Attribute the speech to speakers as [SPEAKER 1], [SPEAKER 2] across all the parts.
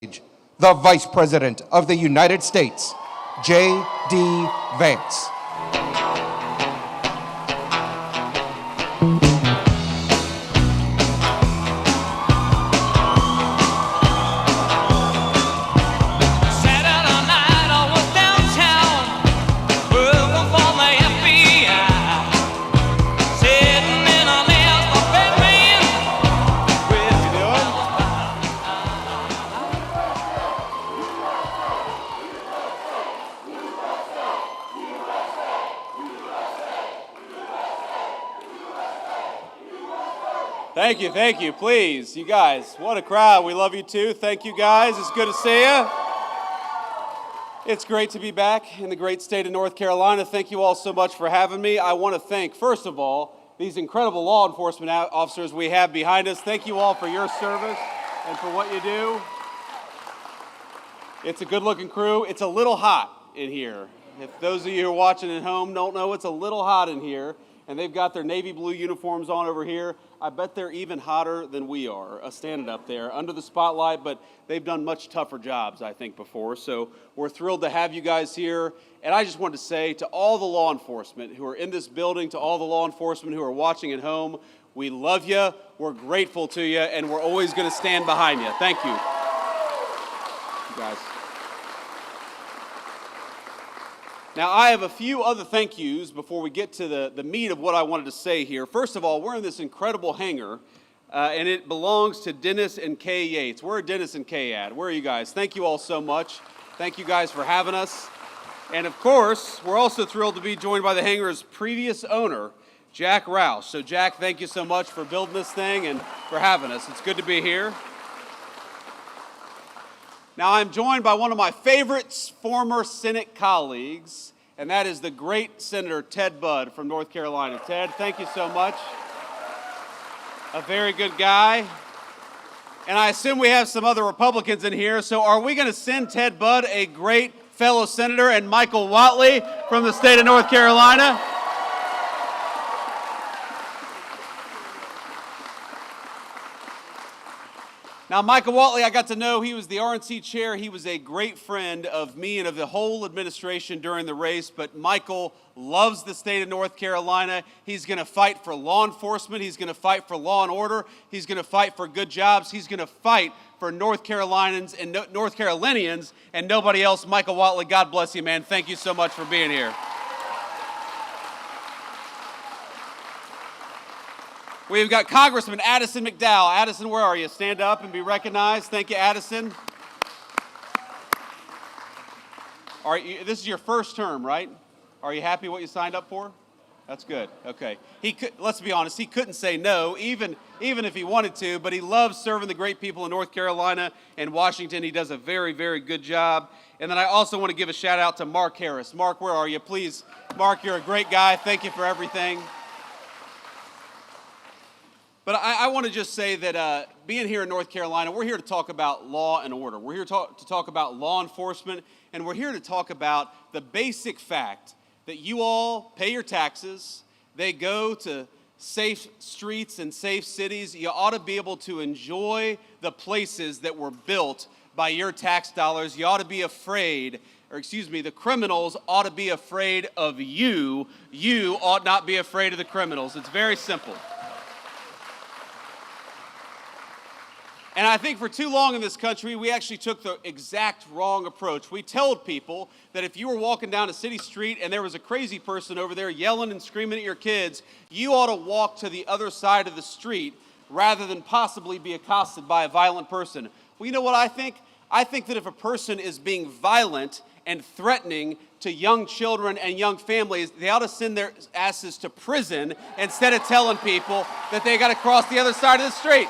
[SPEAKER 1] the Vice President of the United States, JD Vance.
[SPEAKER 2] Thank you. Please, you guys, what a crowd. We love you too. Thank you guys. It's good to see you. It's great to be back in the great state of North Carolina. Thank you all so much for having me. I want to thank, first of all, these incredible law enforcement officers we have behind us. Thank you all for your service and for what you do. It's a good-looking crew. It's a little hot in here. If those of you who are watching at home don't know, it's a little hot in here. And they've got their navy blue uniforms on over here. I bet they're even hotter than we are, standing up there under the spotlight, but they've done much tougher jobs, I think, before. So we're thrilled to have you guys here. And I just wanted to say to all the law enforcement who are in this building, to all the law enforcement who are watching at home, we love you, we're grateful to you, and we're always going to stand behind you. Thank you. You guys. Now, I have a few other thank yous before we get to the meat of what I wanted to say here. First of all, we're in this incredible hangar, and it belongs to Dennis and Kay Yates. Where are Dennis and Kay at? Where are you guys? Thank you all so much. Thank you guys for having us. And of course, we're also thrilled to be joined by the hangar's previous owner, Jack Rouse. So Jack, thank you so much for building this thing and for having us. It's good to be here. Now, I'm joined by one of my favorite former Senate colleagues, and that is the great Senator Ted Budd from North Carolina. Ted, thank you so much. A very good guy. And I assume we have some other Republicans in here, so are we going to send Ted Budd a great fellow senator and Michael Whatley from the state of North Carolina? Now, Michael Whatley, I got to know, he was the RNC chair. He was a great friend of me and of the whole administration during the race, but Michael loves the state of North Carolina. He's going to fight for law enforcement. He's going to fight for law and order. He's going to fight for good jobs. He's going to fight for North Carolinians and nobody else. Michael Whatley, God bless you, man. Thank you so much for being here. We've got Congressman Addison McDowell. Addison, where are you? Stand up and be recognized. Thank you, Addison. This is your first term, right? Are you happy what you signed up for? That's good. Okay. Let's be honest, he couldn't say no, even if he wanted to, but he loves serving the great people in North Carolina and Washington. He does a very, very good job. And then I also want to give a shout out to Mark Harris. Mark, where are you? Please, Mark, you're a great guy. Thank you for everything. But I want to just say that being here in North Carolina, we're here to talk about law and order. We're here to talk about law enforcement, and we're here to talk about the basic fact that you all pay your taxes. They go to safe streets and safe cities. You ought to be able to enjoy the places that were built by your tax dollars. You ought to be afraid, the criminals ought to be afraid of you. You ought not be afraid of the criminals. It's very simple. And I think for too long in this country, we actually took the exact wrong approach. We told people that if you were walking down a city street and there was a crazy person over there yelling and screaming at your kids, you ought to walk to the other side of the street rather than possibly be accosted by a violent person. Well, you know what I think? I think that if a person is being violent and threatening to young children and young families, they ought to send their asses to prison instead of telling people that they got to cross the other side of the street.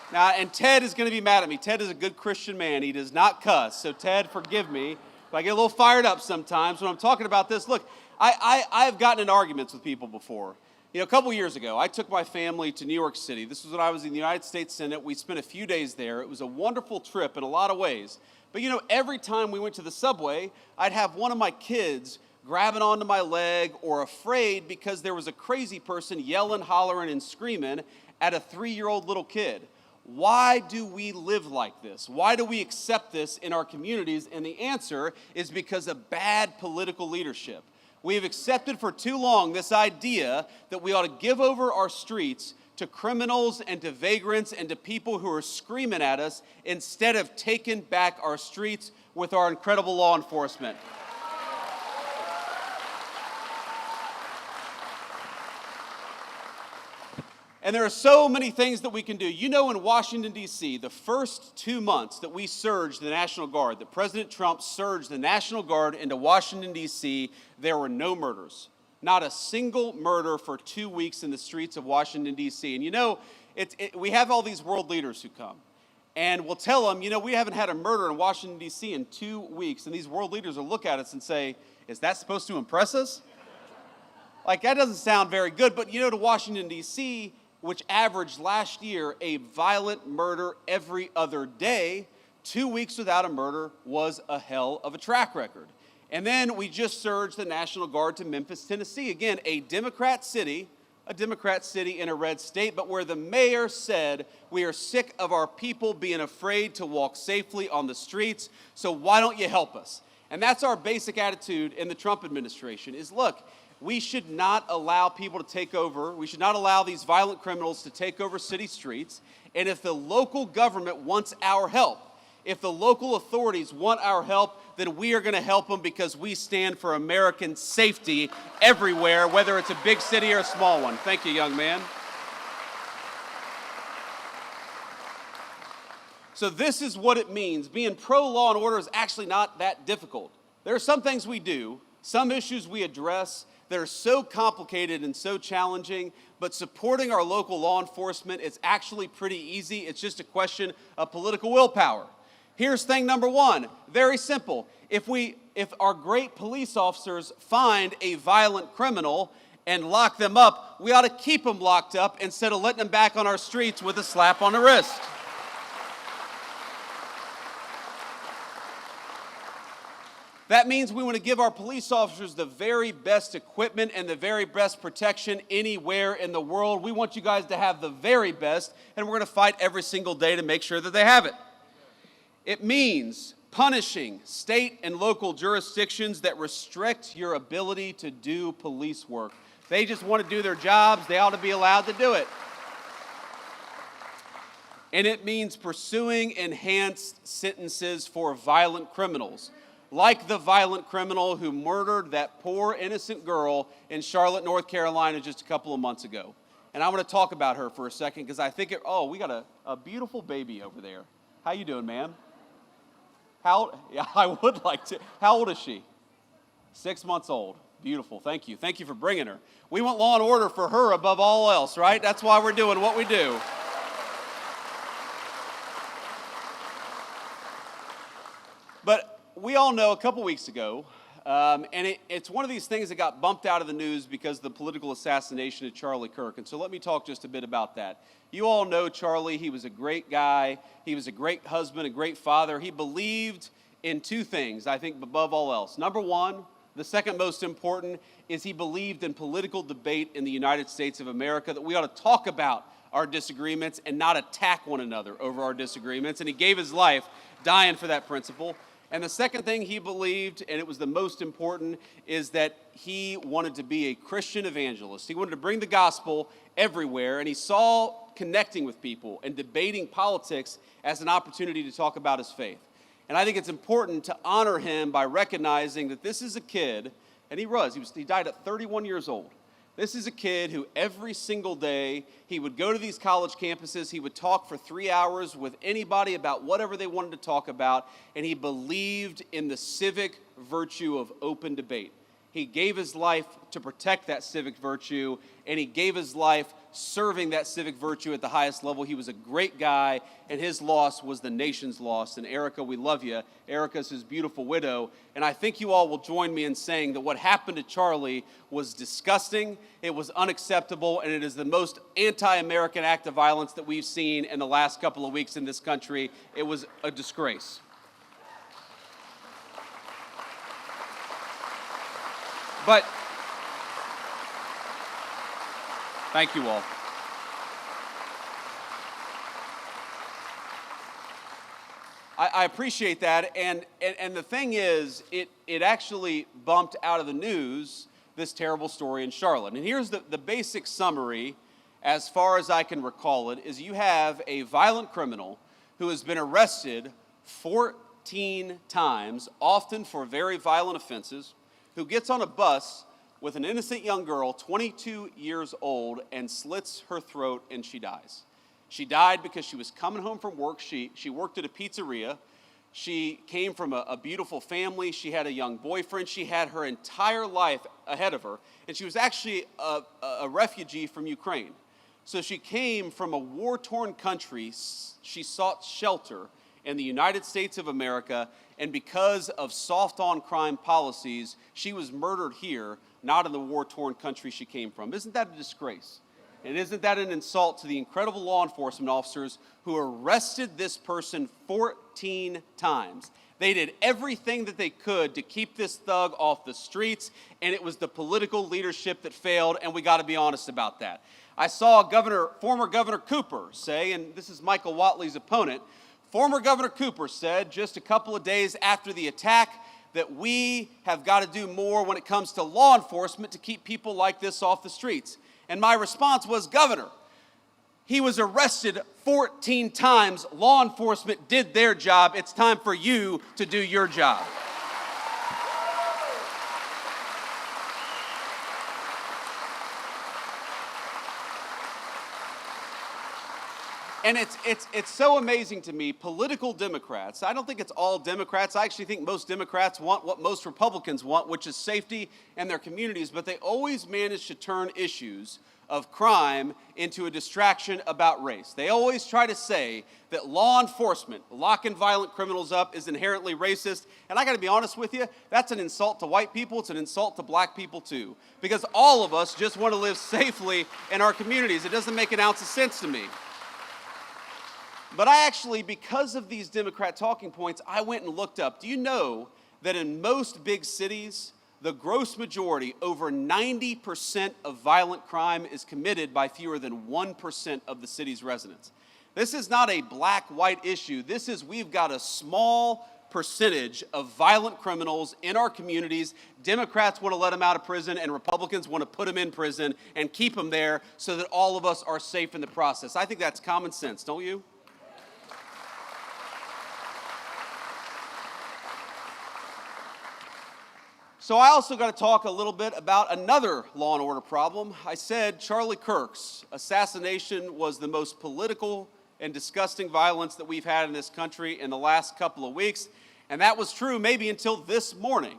[SPEAKER 2] Now, and Ted is going to be mad at me. Ted is a good Christian man. He does not cuss. So, Ted, forgive me if I get a little fired up sometimes when I'm talking about this. Look, I've gotten in arguments with people before. You know, a couple years ago, I took my family to New York City. This was when I was in the United States Senate. We spent a few days there. It was a wonderful trip in a lot of ways. But, you know, every time we went to the subway, I'd have one of my kids grabbing onto my leg or afraid because there was a crazy person yelling, hollering, and screaming. at a 3-year-old little kid. Why do we live like this? Why do we accept this in our communities? And the answer is because of bad political leadership. We have accepted for too long this idea that we ought to give over our streets to criminals and to vagrants and to people who are screaming at us instead of taking back our streets with our incredible law enforcement. And there are so many things that we can do. You know, in Washington, D.C., the first 2 months that we surged the National Guard, that President Trump surged the National Guard into Washington, D.C., there were no murders. Not a single murder for 2 weeks in the streets of Washington, D.C. And you know, we have all these world leaders who come. And we'll tell them, you know, we haven't had a murder in Washington, D.C. in 2 weeks. And these world leaders will look at us and say, is that supposed to impress us? Like, that doesn't sound very good. But you know, to Washington, D.C., which averaged last year a violent murder every other day, 2 weeks without a murder was a hell of a track record. And then we just surged the National Guard to Memphis, Tennessee. Again, a Democrat city in a red state, but where the mayor said, we are sick of our people being afraid to walk safely on the streets, so why don't you help us? And that's our basic attitude in the Trump administration is, look, we should not allow people to take over. We should not allow these violent criminals to take over city streets. And if the local government wants our help, if the local authorities want our help, then we are going to help them because we stand for American safety everywhere, whether it's a big city or a small one. Thank you, young man. So this is what it means. Being pro-law and order is actually not that difficult. There are some things we do, some issues we address that are so complicated and so challenging, but supporting our local law enforcement is actually pretty easy. It's just a question of political willpower. Here's thing number one, very simple. If our great police officers find a violent criminal and lock them up, we ought to keep them locked up instead of letting them back on our streets with a slap on the wrist. That means we want to give our police officers the very best equipment and the very best protection anywhere in the world. We want you guys to have the very best, and we're going to fight every single day to make sure that they have it. It means punishing state and local jurisdictions that restrict your ability to do police work. They just want to do their jobs. They ought to be allowed to do it. And it means pursuing enhanced sentences for violent criminals, like the violent criminal who murdered that poor innocent girl in Charlotte, North Carolina just a couple of months ago. And I want to talk about her for a second because I think, we got a beautiful baby over there. How you doing, ma'am? Yeah, I would like to. How old is she? 6 months old. Beautiful. Thank you. Thank you for bringing her. We want law and order for her above all else, right? That's why we're doing what we do. But we all know a couple weeks ago, and it's one of these things that got bumped out of the news because of the political assassination of Charlie Kirk. And so let me talk just a bit about that. You all know Charlie. He was a great guy. He was a great husband, a great father. He believed in two things, I think, above all else. Number one, the second most important, is he believed in political debate in the United States of America, that we ought to talk about our disagreements and not attack one another over our disagreements. And he gave his life dying for that principle. And the second thing he believed, and it was the most important, is that he wanted to be a Christian evangelist. He wanted to bring the gospel everywhere, and he saw connecting with people and debating politics as an opportunity to talk about his faith. And I think it's important to honor him by recognizing that this is a kid, and he died at 31 years old. This is a kid who every single day, he would go to these college campuses, he would talk for 3 hours with anybody about whatever they wanted to talk about, and he believed in the civic virtue of open debate. He gave his life to protect that civic virtue, and he gave his life serving that civic virtue at the highest level. He was a great guy, and his loss was the nation's loss. And Erica, we love you. Erica's his beautiful widow. And I think you all will join me in saying that what happened to Charlie was disgusting, it was unacceptable, and it is the most anti-American act of violence that we've seen in the last couple of weeks in this country. It was a disgrace. But thank you all. I appreciate that, and the thing is, it actually bumped out of the news, this terrible story in Charlotte. And here's the basic summary, as far as I can recall it, is you have a violent criminal who has been arrested 14 times, often for very violent offenses, who gets on a bus with an innocent young girl, 22 years old, and slits her throat, and she dies. She died because she was coming home from work. She worked at a pizzeria. She came from a beautiful family. She had a young boyfriend. She had her entire life ahead of her. And she was actually a refugee from Ukraine. So she came from a war-torn country. She sought shelter in the United States of America. And because of soft-on-crime policies, she was murdered here, not in the war-torn country she came from. Isn't that a disgrace? And isn't that an insult to the incredible law enforcement officers who arrested this person 14 times? They did everything that they could to keep this thug off the streets, and it was the political leadership that failed, and we got to be honest about that. I saw former Governor Cooper say, and this is Michael Whatley's opponent, former Governor Cooper said just a couple of days after the attack that we have got to do more when it comes to law enforcement to keep people like this off the streets. And my response was, Governor, he was arrested 14 times. Law enforcement did their job. It's time for you to do your job. And it's so amazing to me, political Democrats, I don't think it's all Democrats. I actually think most Democrats want what most Republicans want, which is safety in their communities, but they always manage to turn issues of crime into a distraction about race. They always try to say that law enforcement, locking violent criminals up, is inherently racist. And I gotta be honest with you, that's an insult to white people, it's an insult to black people too. Because all of us just wanna live safely in our communities. It doesn't make an ounce of sense to me. But I actually, because of these Democrat talking points, I went and looked up. Do you know that in most big cities, the gross majority, over 90% of violent crime is committed by fewer than 1% of the city's residents? This is not a black-white issue. This is, we've got a small percentage of violent criminals in our communities. Democrats want to let them out of prison, and Republicans want to put them in prison and keep them there so that all of us are safe in the process. I think that's common sense, don't you? So I also got to talk a little bit about another law and order problem. I said Charlie Kirk's assassination was the most political and disgusting violence that we've had in this country in the last couple of weeks. And that was true maybe until this morning,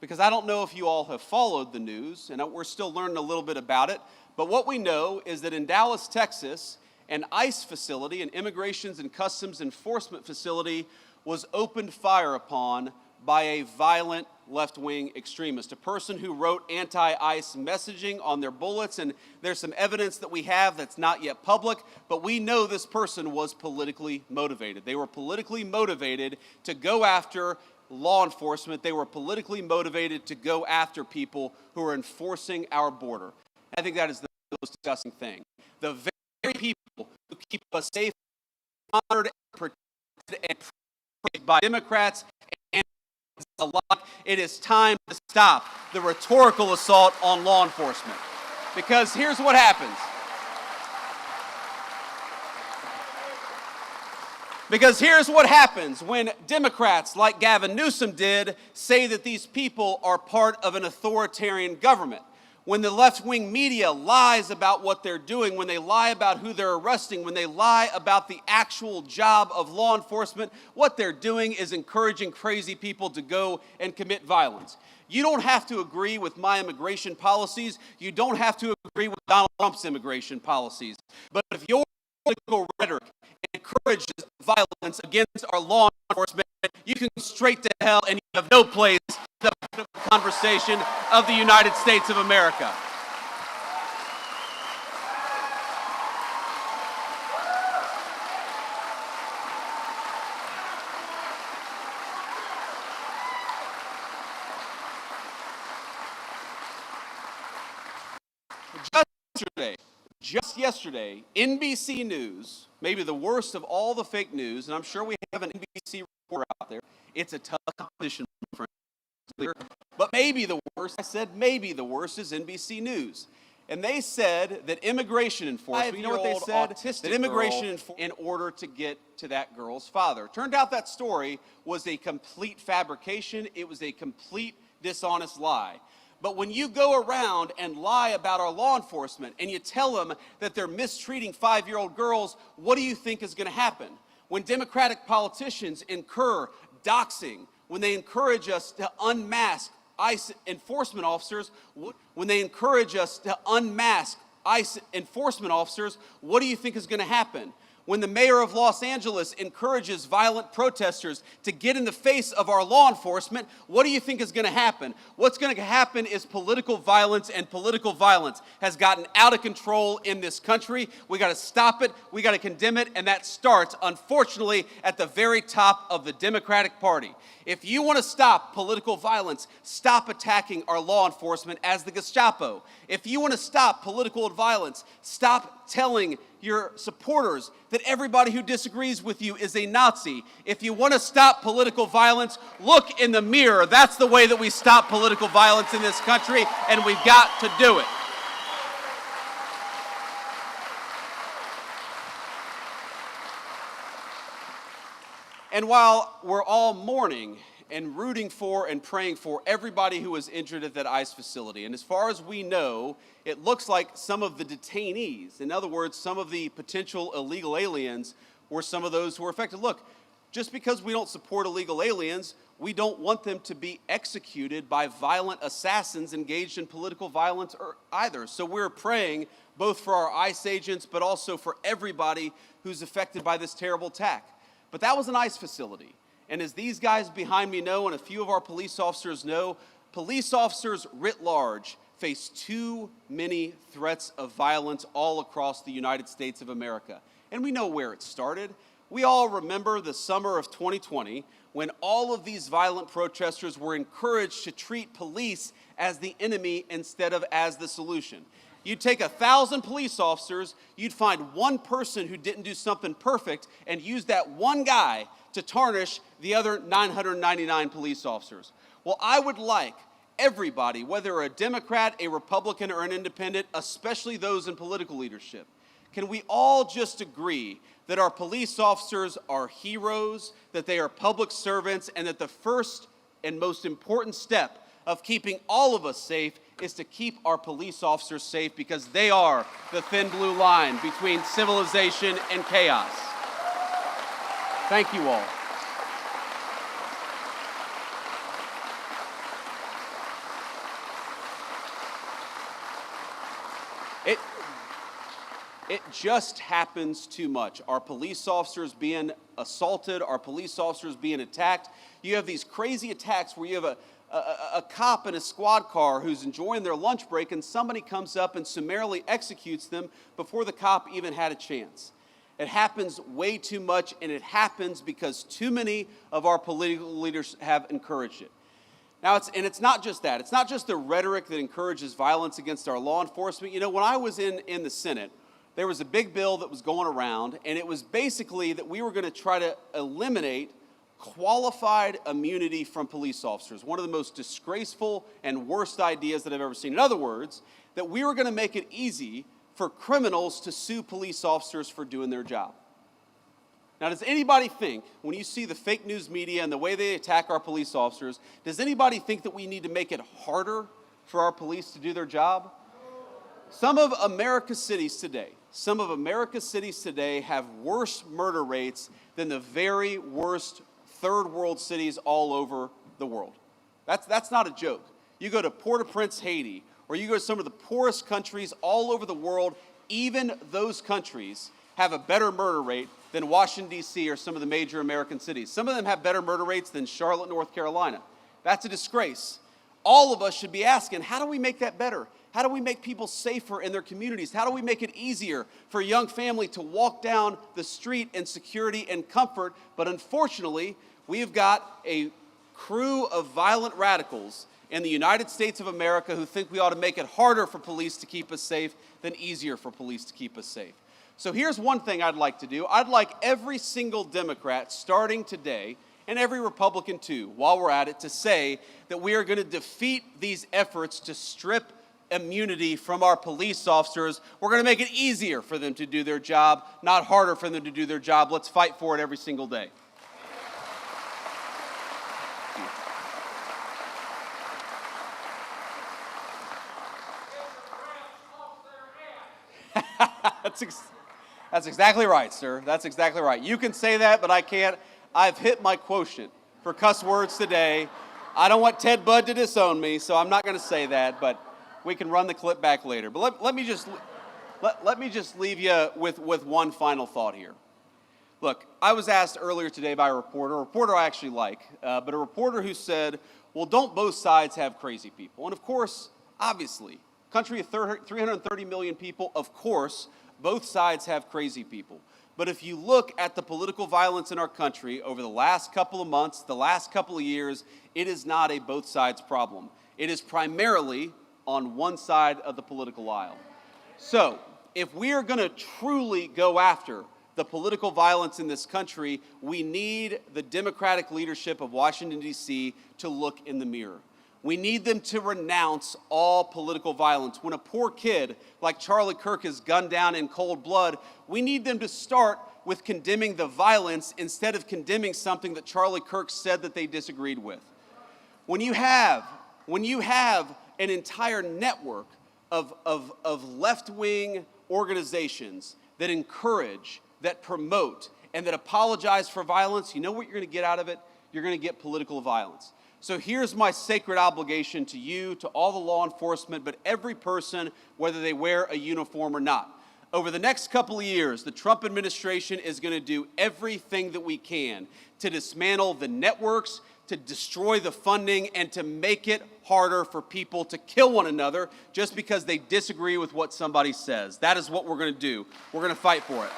[SPEAKER 2] because I don't know if you all have followed the news, and we're still learning a little bit about it. But what we know is that in Dallas, Texas, an ICE facility, an Immigrations and Customs Enforcement facility, was opened fire upon by a violent left-wing extremist, a person who wrote anti-ICE messaging on their bullets, and there's some evidence that we have that's not yet public, but we know this person was politically motivated. They were politically motivated to go after law enforcement. They were politically motivated to go after people who are enforcing our border. I think that is the most disgusting thing. The very people who keep us safe, honored, and protected, and praised by Democrats and alike, it is time to stop the rhetorical assault on law enforcement. Because here's what happens. Because here's what happens when Democrats like Gavin Newsom did say that these people are part of an authoritarian government. When the left-wing media lies about what they're doing, when they lie about who they're arresting, when they lie about the actual job of law enforcement, what they're doing is encouraging crazy people to go and commit violence. You don't have to agree with my immigration policies. You don't have to agree with Donald Trump's immigration policies. But if your political rhetoric encourages violence against our law enforcement, you can go straight to hell and you have no place in the conversation of the United States of America. Just yesterday, NBC News, maybe the worst of all the fake news, and I'm sure we have an NBC out there. It's a tough competition, but maybe the worst, I said maybe the worst, is NBC News. And they said that immigration enforcement, you know what they said? That immigration enforcement in order to get to that girl's father. Turned out that story was a complete fabrication. It was a complete dishonest lie. But when you go around and lie about our law enforcement and you tell them that they're mistreating 5-year-old girls, what do you think is going to happen? When Democratic politicians incur doxing, when they encourage us to unmask ICE enforcement officers, what do you think is going to happen? When the mayor of Los Angeles encourages violent protesters to get in the face of our law enforcement, what do you think is going to happen? What's going to happen is political violence, and political violence has gotten out of control in this country. We got to stop it, we got to condemn it, and that starts, unfortunately, at the very top of the Democratic Party. If you want to stop political violence, stop attacking our law enforcement as the Gestapo. If you want to stop political violence, stop telling your supporters that everybody who disagrees with you is a Nazi. If you want to stop political violence, look in the mirror. That's the way that we stop political violence in this country, and we've got to do it. And while we're all mourning and rooting for and praying for everybody who was injured at that ICE facility, and as far as we know, it looks like some of the detainees, in other words, some of the potential illegal aliens, were some of those who were affected. Look, just because we don't support illegal aliens, we don't want them to be executed by violent assassins engaged in political violence either. So we're praying both for our ICE agents, but also for everybody who's affected by this terrible attack. But that was an ICE facility. And as these guys behind me know, and a few of our police officers know, police officers writ large face too many threats of violence all across the United States of America. And we know where it started. We all remember the summer of 2020 when all of these violent protesters were encouraged to treat police as the enemy instead of as the solution. You'd take 1,000 police officers, you'd find one person who didn't do something perfect and use that one guy to tarnish the other 999 police officers. Well, I would like everybody, whether a Democrat, a Republican, or an independent, especially those in political leadership, can we all just agree that our police officers are heroes, that they are public servants, and that the first and most important step of keeping all of us safe is to keep our police officers safe, because they are the thin blue line between civilization and chaos. Thank you all. It just happens too much. Our police officers being assaulted, our police officers being attacked. You have these crazy attacks where you have a cop in a squad car who's enjoying their lunch break, and somebody comes up and summarily executes them before the cop even had a chance. It happens way too much, and it happens because too many of our political leaders have encouraged it. Now, it's not just that. It's not just the rhetoric that encourages violence against our law enforcement. You know, when I was in the Senate, there was a big bill that was going around, and it was basically that we were going to try to eliminate qualified immunity from police officers, one of the most disgraceful and worst ideas that I've ever seen. In other words, that we were going to make it easy for criminals to sue police officers for doing their job. Now, does anybody think, when you see the fake news media and the way they attack our police officers, does anybody think that we need to make it harder for our police to do their job? Some of America's cities today have worse murder rates than the very worst third world cities all over the world. That's not a joke. You go to Port-au-Prince, Haiti, or you go to some of the poorest countries all over the world, even those countries have a better murder rate than Washington, D.C. or some of the major American cities. Some of them have better murder rates than Charlotte, North Carolina. That's a disgrace. All of us should be asking, how do we make that better? How do we make people safer in their communities? How do we make it easier for a young family to walk down the street in security and comfort? But unfortunately, we've got a crew of violent radicals in the United States of America who think we ought to make it harder for police to keep us safe than easier for police to keep us safe. So here's one thing I'd like to do. I'd like every single Democrat starting today, and every Republican too, while we're at it, to say that we are going to defeat these efforts to strip immunity from our police officers. We're going to make it easier for them to do their job, not harder for them to do their job. Let's fight for it every single day. That's exactly right, sir. That's exactly right. You can say that, but I can't. I've hit my quotient for cuss words today. I don't want Ted Budd to disown me, so I'm not going to say that, but we can run the clip back later. But let me just leave you with one final thought here. Look, I was asked earlier today by a reporter I actually like, but a reporter who said, well, don't both sides have crazy people? And of course, obviously, country of 330 million people, of course, both sides have crazy people. But if you look at the political violence in our country over the last couple of months, the last couple of years, it is not a both sides problem. It is primarily on one side of the political aisle. So if we are going to truly go after the political violence in this country, we need the Democratic leadership of Washington, D.C. to look in the mirror. We need them to renounce all political violence. When a poor kid like Charlie Kirk is gunned down in cold blood, we need them to start with condemning the violence instead of condemning something that Charlie Kirk said that they disagreed with. When you have an entire network of left-wing organizations that encourage, that promote, and that apologize for violence, you know what you're going to get out of it? You're going to get political violence. So here's my sacred obligation to you, to all the law enforcement, but every person, whether they wear a uniform or not. Over the next couple of years, the Trump administration is going to do everything that we can to dismantle the networks, to destroy the funding, and to make it harder for people to kill one another just because they disagree with what somebody says. That is what we're going to do. We're going to fight for it.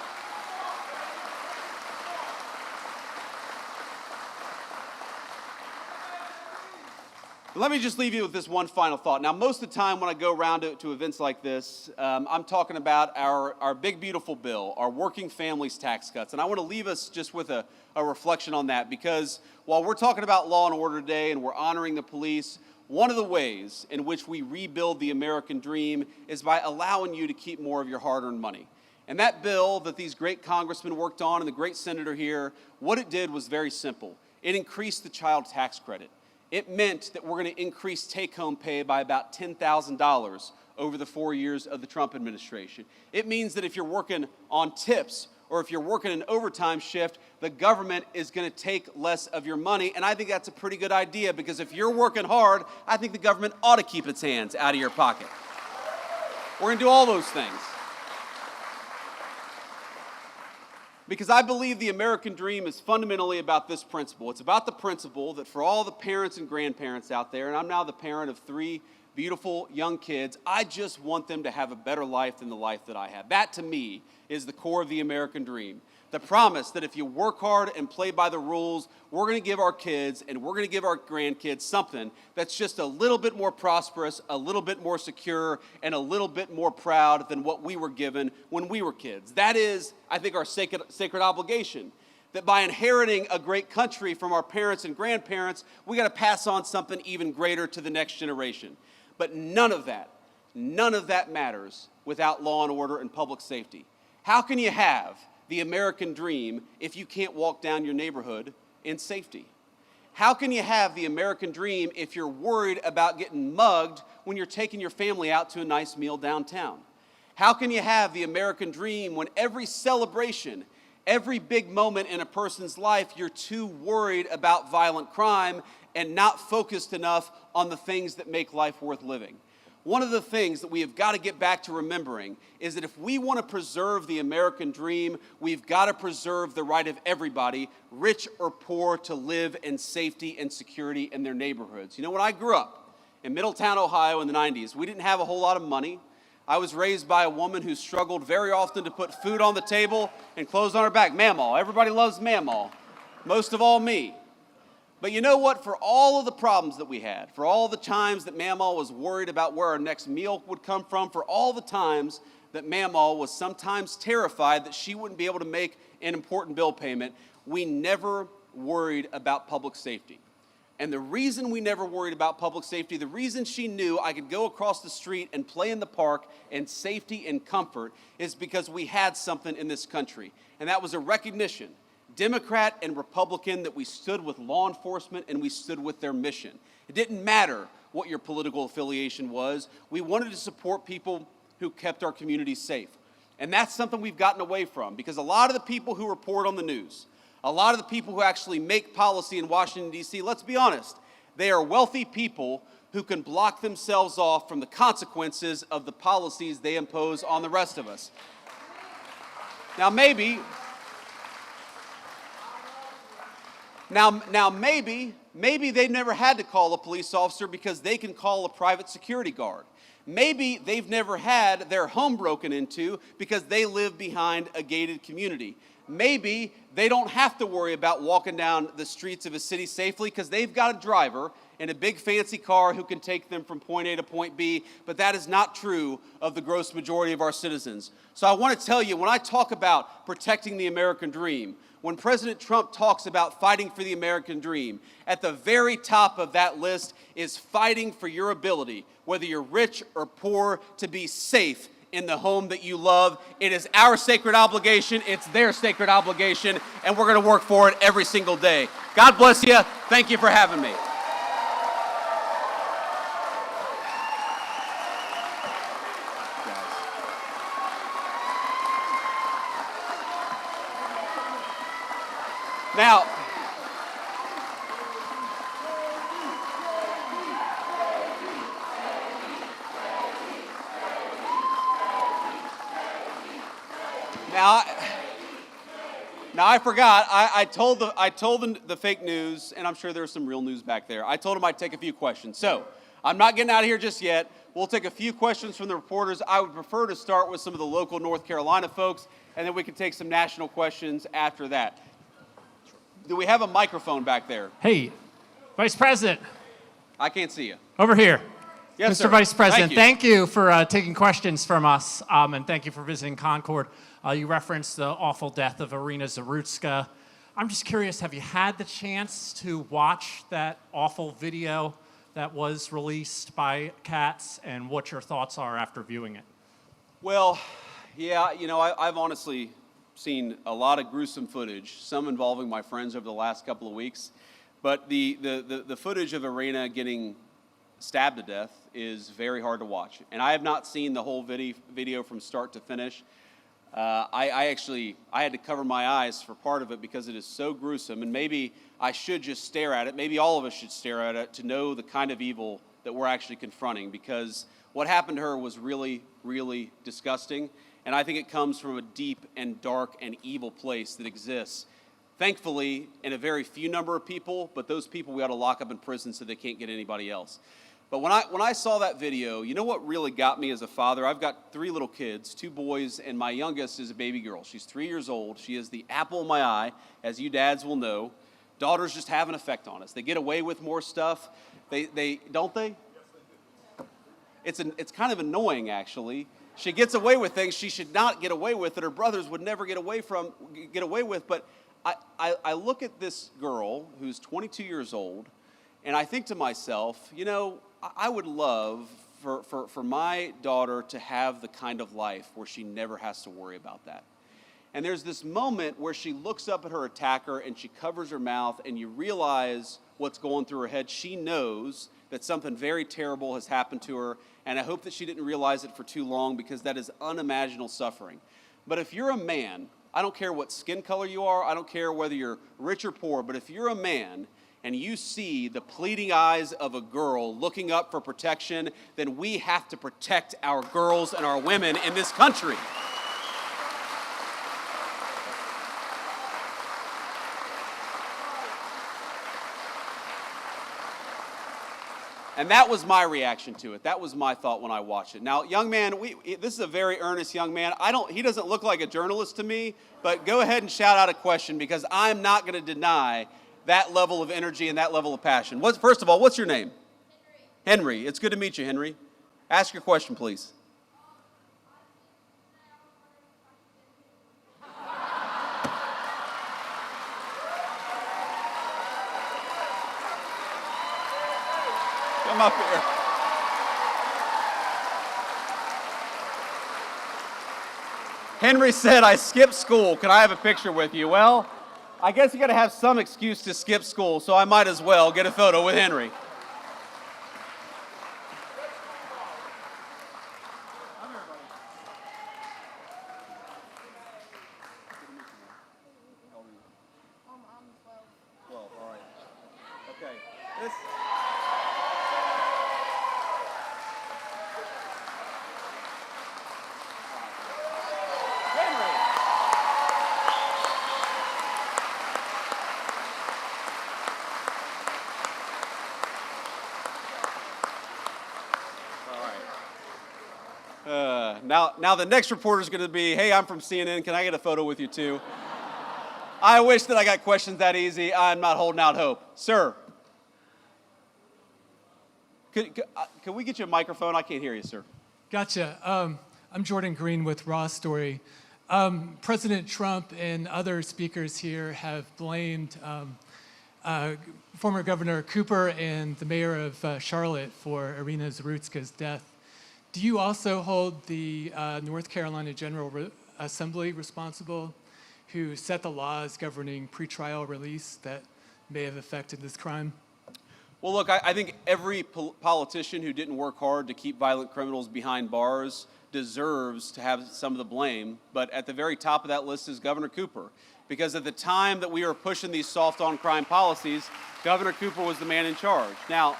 [SPEAKER 2] Let me just leave you with this one final thought. Now, most of the time when I go around to events like this, I'm talking about our big, beautiful bill, our working families tax cuts. And I want to leave us just with a reflection on that, because while we're talking about law and order today and we're honoring the police, one of the ways in which we rebuild the American dream is by allowing you to keep more of your hard-earned money. And that bill that these great congressmen worked on and the great senator here, what it did was very simple. It increased the child tax credit. It meant that we're going to increase take-home pay by about $10,000 over the 4 years of the Trump administration. It means that if you're working on tips or if you're working an overtime shift, the government is going to take less of your money. And I think that's a pretty good idea, because if you're working hard, I think the government ought to keep its hands out of your pocket. We're going to do all those things. Because I believe the American dream is fundamentally about this principle. It's about the principle that for all the parents and grandparents out there, and I'm now the parent of 3 beautiful young kids, I just want them to have a better life than the life that I have. That, to me, is the core of the American dream. The promise that if you work hard and play by the rules, we're going to give our kids and we're going to give our grandkids something that's just a little bit more prosperous, a little bit more secure, and a little bit more proud than what we were given when we were kids. That is, I think, our sacred obligation. That by inheriting a great country from our parents and grandparents, we got to pass on something even greater to the next generation. But none of that matters without law and order and public safety. How can you have the American dream if you can't walk down your neighborhood in safety? How can you have the American dream if you're worried about getting mugged when you're taking your family out to a nice meal downtown? How can you have the American dream when every celebration, every big moment in a person's life, you're too worried about violent crime and not focused enough on the things that make life worth living? One of the things that we have got to get back to remembering is that if we want to preserve the American dream, we've got to preserve the right of everybody, rich or poor, to live in safety and security in their neighborhoods. You know, when I grew up in Middletown, Ohio in the 90s, we didn't have a whole lot of money. I was raised by a woman who struggled very often to put food on the table and clothes on her back. Mamaw. Everybody loves Mamaw. Most of all me. But you know what? For all of the problems that we had, for all the times that Mamaw was worried about where our next meal would come from, for all the times that Mamaw was sometimes terrified that she wouldn't be able to make an important bill payment, we never worried about public safety. And the reason we never worried about public safety, the reason she knew I could go across the street and play in the park in safety and comfort, is because we had something in this country. And that was a recognition, Democrat and Republican, that we stood with law enforcement and we stood with their mission. It didn't matter what your political affiliation was. We wanted to support people who kept our communities safe. And that's something we've gotten away from, because a lot of the people who report on the news, a lot of the people who actually make policy in Washington, D.C., let's be honest, they are wealthy people who can block themselves off from the consequences of the policies they impose on the rest of us. Now maybe they've never had to call a police officer because they can call a private security guard. Maybe they've never had their home broken into because they live behind a gated community. Maybe they don't have to worry about walking down the streets of a city safely because they've got a driver in a big fancy car who can take them from point A to point B, but that is not true of the gross majority of our citizens. So I want to tell you, when I talk about protecting the American dream, when President Trump talks about fighting for the American dream, at the very top of that list is fighting for your ability, whether you're rich or poor, to be safe in the home that you love. It is our sacred obligation, it's their sacred obligation, and we're going to work for it every single day. God bless you. Thank you for having me. Now I forgot. I told the fake news, and I'm sure there's some real news back there. I told them I'd take a few questions. So I'm not getting out of here just yet. We'll take a few questions from the reporters. I would prefer to start with some of the local North Carolina folks, and then we can take some national questions after that. Do we have a microphone back there?
[SPEAKER 3] Hey, Vice President.
[SPEAKER 2] I can't see you.
[SPEAKER 3] Over here.
[SPEAKER 2] Yes,
[SPEAKER 3] Mr.
[SPEAKER 2] sir.
[SPEAKER 3] Vice President,
[SPEAKER 2] Thank
[SPEAKER 3] thank you for taking questions from us, and thank you for visiting Concord. You referenced the awful death of Irina Zarutska. I'm just curious, have you had the chance to watch that awful video that was released by Katz, and what your thoughts are after viewing it?
[SPEAKER 2] Well, yeah, you know, I've honestly seen a lot of gruesome footage, some involving my friends over the last couple of weeks. But the footage of Irina getting stabbed to death is very hard to watch. And I have not seen the whole video from start to finish. I had to cover my eyes for part of it because it is so gruesome. And maybe I should just stare at it. Maybe all of us should stare at it to know the kind of evil that we're actually confronting, because what happened to her was really, really disgusting. And I think it comes from a deep and dark and evil place that exists, thankfully, in a very few number of people, but those people we ought to lock up in prison so they can't get anybody else. But when I saw that video, you know what really got me as a father? I've got 3 little kids, 2 boys, and my youngest is a baby girl. She's 3 years old. She is the apple of my eye, as you dads will know. Daughters just have an effect on us. They get away with more stuff. They don't they? Yes, they do. It's kind of annoying, actually. She gets away with things she should not get away with, that her brothers would never get away with. But I look at this girl who's 22 years old, and I think to myself, you know, I would love for my daughter to have the kind of life where she never has to worry about that. And there's this moment where she looks up at her attacker and she covers her mouth, and you realize what's going through her head. She knows that something very terrible has happened to her, and I hope that she didn't realize it for too long, because that is unimaginable suffering. But if you're a man, I don't care what skin color you are, I don't care whether you're rich or poor, but if you're a man and you see the pleading eyes of a girl looking up for protection, then we have to protect our girls and our women in this country. And that was my reaction to it. That was my thought when I watched it. Now, young man, this is a very earnest young man. He doesn't look like a journalist to me, but go ahead and shout out a question, because I'm not going to deny that level of energy and that level of passion. First of all, what's your name? Henry. It's good to meet you, Henry. Ask your question, please. come up here. Henry said, I skipped school. Can I have a picture with you? Well, I guess you got to have some excuse to skip school, so I might as well get a photo with Henry. Now the next reporter is going to be, hey, I'm from CNN. Can I get a photo with you too? I wish that I got questions that easy. I'm not holding out hope. Sir. Can we get you a microphone? I can't hear you, sir.
[SPEAKER 4] Gotcha. I'm Jordan Green with Raw Story. President Trump and other speakers here have blamed former Governor Cooper and the mayor of Charlotte for Irina Zarutska's death. Do you also hold the North Carolina General Assembly responsible, who set the laws governing pretrial release that may have affected this crime?
[SPEAKER 2] Well, look, I think every politician who didn't work hard to keep violent criminals behind bars deserves to have some of the blame. But at the very top of that list is Governor Cooper. Because at the time that we were pushing these soft-on-crime policies, Governor Cooper was the man in charge. Now,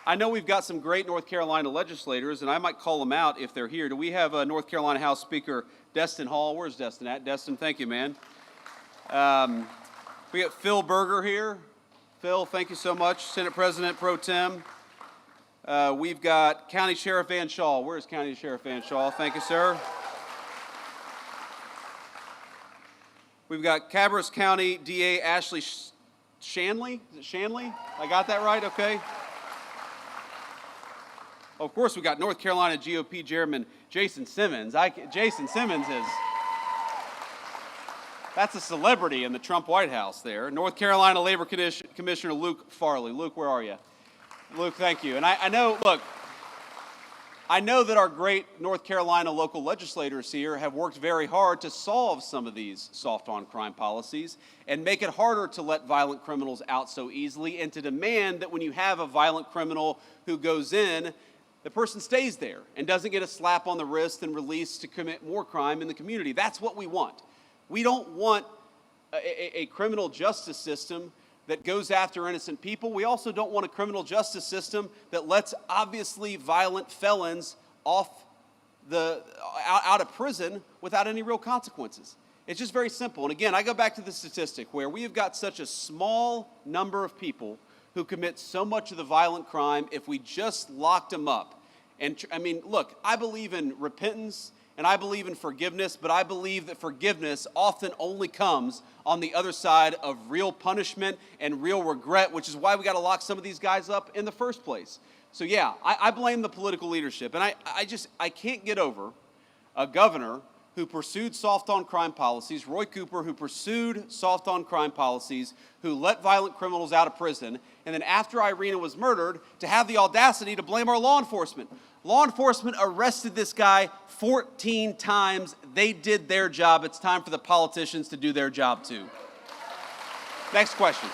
[SPEAKER 2] I know we've got some great North Carolina legislators, and I might call them out if they're here. Do we have North Carolina House Speaker Destin Hall? Where's Destin at? Destin, thank you, man. We got Phil Berger here. Phil, thank you so much. Senate President Pro Tem. We've got County Sheriff Van Shaw. Where's County Sheriff Van Shaw? Thank you, sir. We've got Cabarrus County DA Ashley Shanley. Is it Shanley? I got that right? Okay. Of course, we got North Carolina GOP Chairman Jason Simmons. Jason Simmons that's a celebrity in the Trump White House there. North Carolina Labor Commissioner Luke Farley. Luke, where are you? Luke, thank you. And I know that our great North Carolina local legislators here have worked very hard to solve some of these soft-on-crime policies and make it harder to let violent criminals out so easily, and to demand that when you have a violent criminal who goes in, the person stays there and doesn't get a slap on the wrist and released to commit more crime in the community. That's what we want. We don't want a criminal justice system that goes after innocent people. We also don't want a criminal justice system that lets obviously violent felons out of prison without any real consequences. It's just very simple. And again, I go back to the statistic where we have got such a small number of people who commit so much of the violent crime. If we just locked them up, and I mean, look, I believe in repentance and I believe in forgiveness, but I believe that forgiveness often only comes on the other side of real punishment and real regret, which is why we got to lock some of these guys up in the first place. So yeah, I blame the political leadership, and I can't get over a governor who pursued soft-on-crime policies, Roy Cooper, who pursued soft-on-crime policies, who let violent criminals out of prison, and then after Irina was murdered, to have the audacity to blame our law enforcement. Law enforcement arrested this guy 14 times. They did their job. It's time for the politicians to do their job too. Next question.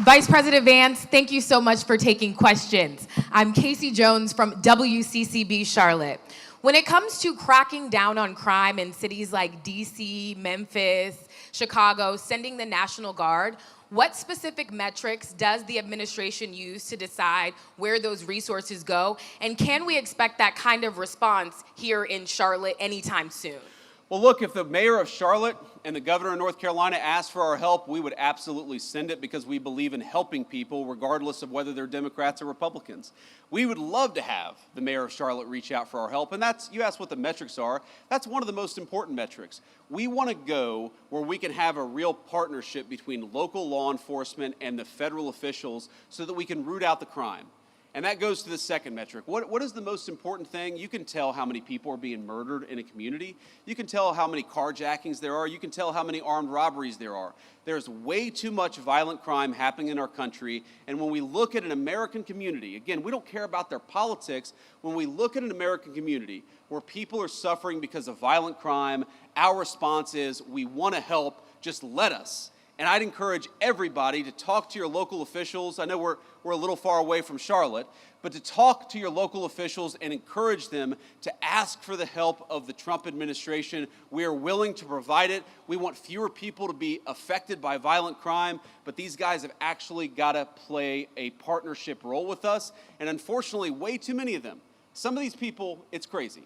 [SPEAKER 5] Vice President Vance, thank you so much for taking questions. I'm Casey Jones from WCCB Charlotte. When it comes to cracking down on crime in cities like DC, Memphis, Chicago, sending the National Guard, what specific metrics does the administration use to decide where those resources go? And can we expect that kind of response here in Charlotte anytime soon?
[SPEAKER 2] Well, look, if the mayor of Charlotte and the governor of North Carolina asked for our help, we would absolutely send it, because we believe in helping people regardless of whether they're Democrats or Republicans. We would love to have the mayor of Charlotte reach out for our help, and you asked what the metrics are. That's one of the most important metrics. We want to go where we can have a real partnership between local law enforcement and the federal officials so that we can root out the crime. And that goes to the second metric. What is the most important thing? You can tell how many people are being murdered in a community. You can tell how many carjackings there are. You can tell how many armed robberies there are. There's way too much violent crime happening in our country. And when we look at an American community, again, we don't care about their politics. When we look at an American community where people are suffering because of violent crime, our response is, we want to help, just let us. And I'd encourage everybody to talk to your local officials. I know we're a little far away from Charlotte, but to talk to your local officials and encourage them to ask for the help of the Trump administration. We are willing to provide it. We want fewer people to be affected by violent crime, but these guys have actually got to play a partnership role with us. And unfortunately, way too many of them, some of these people, it's crazy.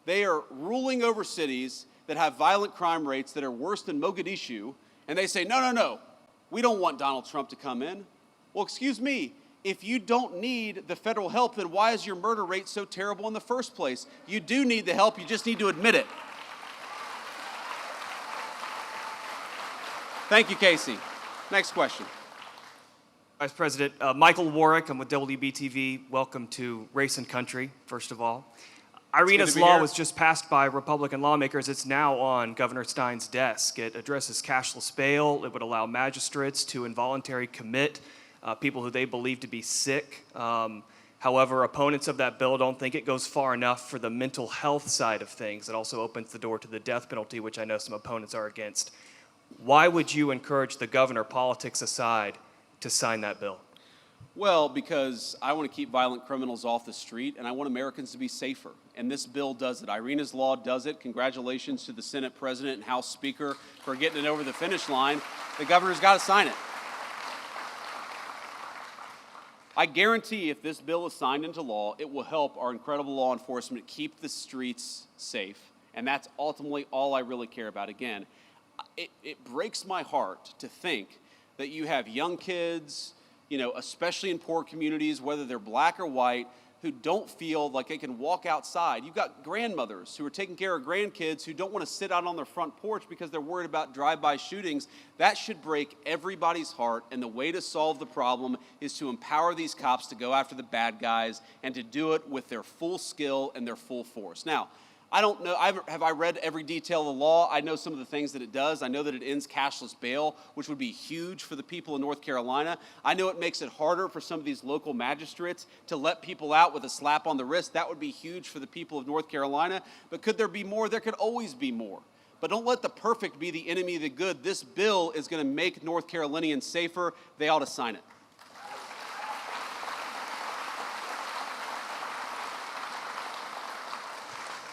[SPEAKER 2] They are ruling over cities that have violent crime rates that are worse than Mogadishu, and they say, no, we don't want Donald Trump to come in. Well, excuse me, if you don't need the federal help, then why is your murder rate so terrible in the first place? You do need the help, you just need to admit it. Thank you, Casey. Next question.
[SPEAKER 6] Vice President, Michael Warwick, I'm with WBTV. Welcome to Race and Country, first of all. Irina's law was just passed by Republican lawmakers. It's now on Governor Stein's desk. It addresses cashless bail. It would allow magistrates to involuntarily commit people who they believe to be sick. However, opponents of that bill don't think it goes far enough for the mental health side of things. It also opens the door to the death penalty, which I know some opponents are against. Why would you encourage the governor, politics aside, to sign that bill?
[SPEAKER 2] Well, because I want to keep violent criminals off the street, and I want Americans to be safer. And this bill does it. Irina's law does it. Congratulations to the Senate President and House Speaker for getting it over the finish line. The governor's got to sign it. I guarantee if this bill is signed into law, it will help our incredible law enforcement keep the streets safe. And that's ultimately all I really care about. Again, it breaks my heart to think that you have young kids, especially in poor communities, whether they're black or white, who don't feel like they can walk outside. You've got grandmothers who are taking care of grandkids who don't want to sit out on their front porch because they're worried about drive-by shootings. That should break everybody's heart, and the way to solve the problem is to empower these cops to go after the bad guys and to do it with their full skill and their full force. Now, I don't know, have I read every detail of the law? I know some of the things that it does. I know that it ends cashless bail, which would be huge for the people in North Carolina. I know it makes it harder for some of these local magistrates to let people out with a slap on the wrist. That would be huge for the people of North Carolina. But could there be more? There could always be more. But don't let the perfect be the enemy of the good. This bill is going to make North Carolinians safer. They ought to sign it.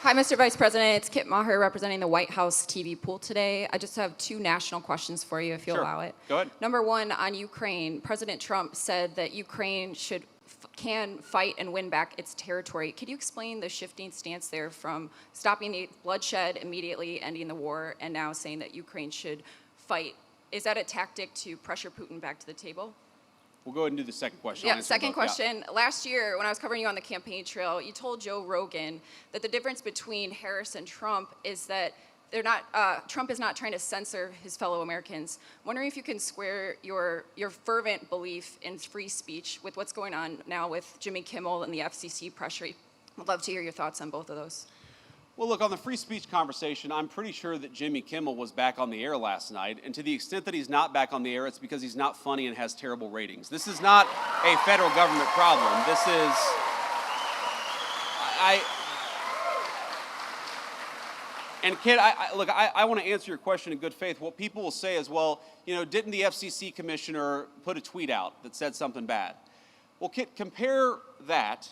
[SPEAKER 7] Hi, Mr. Vice President. It's Kit Maher representing the White House TV pool today. I just have two national questions for you, if you'll allow it.
[SPEAKER 2] Go ahead.
[SPEAKER 7] Number one, on Ukraine, President Trump said that Ukraine can fight and win back its territory. Could you explain the shifting stance there from stopping the bloodshed immediately, ending the war, and now saying that Ukraine should fight? Is that a tactic to pressure Putin back to the table?
[SPEAKER 2] We'll go ahead and do the second question.
[SPEAKER 7] Yeah, second question. Yeah. Last year, when I was covering you on the campaign trail, you told Joe Rogan that the difference between Harris and Trump is that Trump is not trying to censor his fellow Americans. I'm wondering if you can square your fervent belief in free speech with what's going on now with Jimmy Kimmel and the FCC pressure. I'd love to hear your thoughts on both of those.
[SPEAKER 2] Well, look, on the free speech conversation, I'm pretty sure that Jimmy Kimmel was back on the air last night, and to the extent that he's not back on the air, it's because he's not funny and has terrible ratings. This is not a federal government problem. This is, and Kid, I want to answer your question in good faith. What people will say is, well, didn't the FCC commissioner put a tweet out that said something bad? Well, Kid, compare that,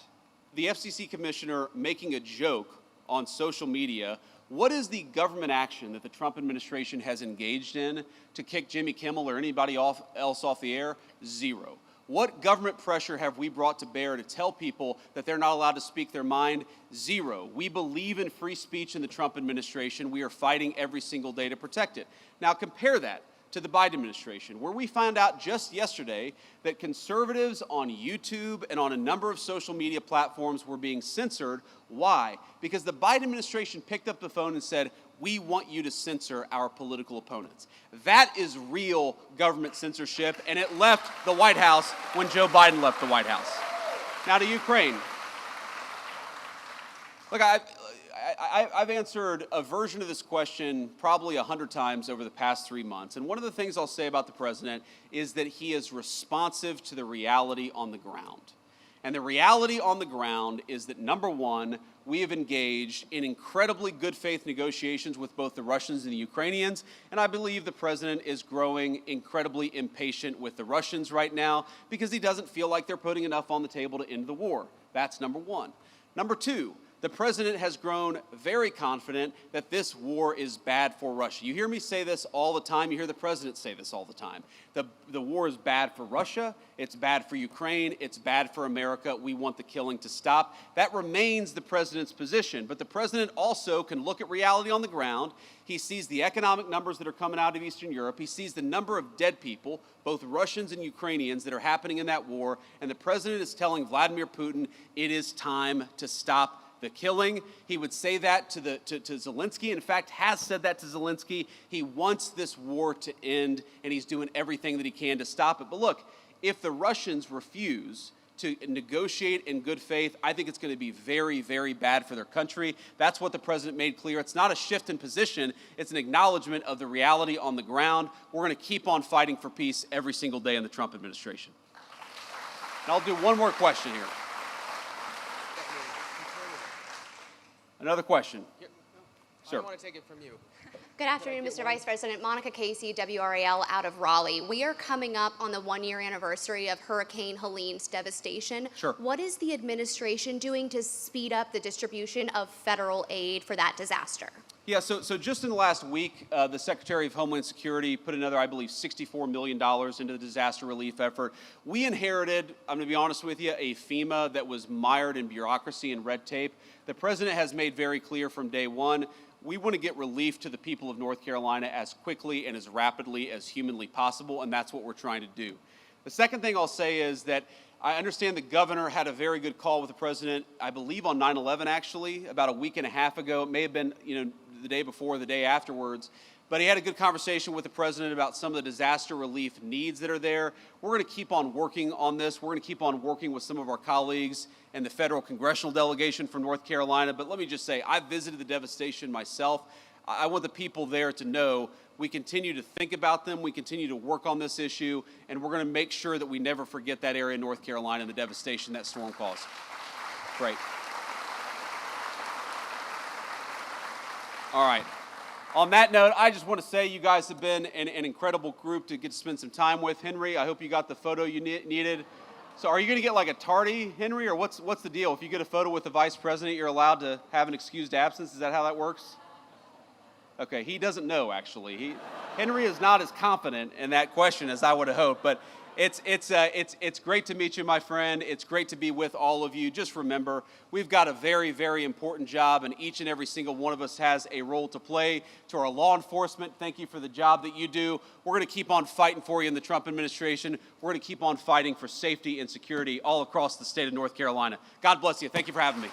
[SPEAKER 2] the FCC commissioner making a joke on social media. What is the government action that the Trump administration has engaged in to kick Jimmy Kimmel or anybody else off the air? Zero. What government pressure have we brought to bear to tell people that they're not allowed to speak their mind? Zero. We believe in free speech in the Trump administration. We are fighting every single day to protect it. Now compare that to the Biden administration, where we found out just yesterday that conservatives on YouTube and on a number of social media platforms were being censored. Why? Because the Biden administration picked up the phone and said, we want you to censor our political opponents. That is real government censorship, and it left the White House when Joe Biden left the White House. Now to Ukraine. Look, I've answered a version of this question probably 100 times over the past 3 months. And one of the things I'll say about the president is that he is responsive to the reality on the ground. And the reality on the ground is that, number one, we have engaged in incredibly good faith negotiations with both the Russians and the Ukrainians. And I believe the president is growing incredibly impatient with the Russians right now because he doesn't feel like they're putting enough on the table to end the war. That's number one. Number two, the president has grown very confident that this war is bad for Russia. You hear me say this all the time. You hear the president say this all the time. The war is bad for Russia. It's bad for Ukraine. It's bad for America. We want the killing to stop. That remains the president's position. But the president also can look at reality on the ground. He sees the economic numbers that are coming out of Eastern Europe. He sees the number of dead people, both Russians and Ukrainians, that are happening in that war. And the president is telling Vladimir Putin, it is time to stop the killing. He would say that to Zelensky. In fact, has said that to Zelensky. He wants this war to end, and he's doing everything that he can to stop it. But look, if the Russians refuse to negotiate in good faith, I think it's going to be very, very bad for their country. That's what the president made clear. It's not a shift in position. It's an acknowledgement of the reality on the ground. We're going to keep on fighting for peace every single day in the Trump administration. And I'll do one more question here. Another question. Sir.
[SPEAKER 8] I want to take it from you.
[SPEAKER 9] Good afternoon, Mr. Vice President. Monica Casey, WRAL out of Raleigh. We are coming up on the one-year anniversary of Hurricane Helene's devastation.
[SPEAKER 2] Sure.
[SPEAKER 9] What is the administration doing to speed up the distribution of federal aid for that disaster?
[SPEAKER 2] Yeah, so just in the last week, the Secretary of Homeland Security put another, I believe, $64 million into the disaster relief effort. We inherited, I'm going to be honest with you, a FEMA that was mired in bureaucracy and red tape. The president has made very clear from day one, we want to get relief to the people of North Carolina as quickly and as rapidly as humanly possible, and that's what we're trying to do. The second thing I'll say is that I understand the governor had a very good call with the president, I believe on 9/11 actually, about a week and a half ago. It may have been, the day before, the day afterwards. But he had a good conversation with the president about some of the disaster relief needs that are there. We're going to keep on working on this. We're going to keep on working with some of our colleagues and the federal congressional delegation from North Carolina. But let me just say, I've visited the devastation myself. I want the people there to know we continue to think about them, we continue to work on this issue, and we're going to make sure that we never forget that area of North Carolina and the devastation that storm caused. Great. All right. On that note, I just want to say you guys have been an incredible group to get to spend some time with. Henry, I hope you got the photo you needed. So are you going to get like a tardy, Henry, or what's the deal? If you get a photo with the vice president, you're allowed to have an excused absence? Is that how that works? Okay, he doesn't know, actually. Henry is not as confident in that question as I would have hoped, but it's great to meet you, my friend. It's great to be with all of you. Just remember, we've got a very, very important job, and each and every single one of us has a role to play. To our law enforcement, thank you for the job that you do. We're going to keep on fighting for you in the Trump administration. We're going to keep on fighting for safety and security all across the state of North Carolina. God bless you. Thank you for having me.